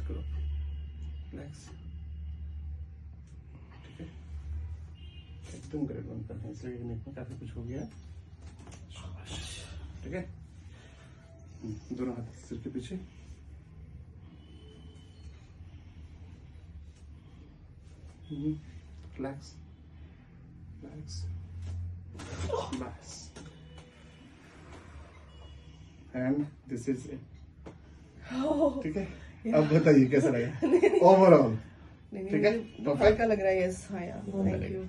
करो, रिलैक्स। ठीक है, एकदम ग्रेड 1 करना है, इसलिए नेक में काफी कुछ हो गया। ठीक है, दोनों हाथ सिर के पीछे। रिलैक्स रिलैक्स, बस। And this is it. ठीक है, अब बताइए कैसा लगा ओवरऑल? ठीक है, हल्का लग रहा है। यस, हाँ यार, थैंक यू।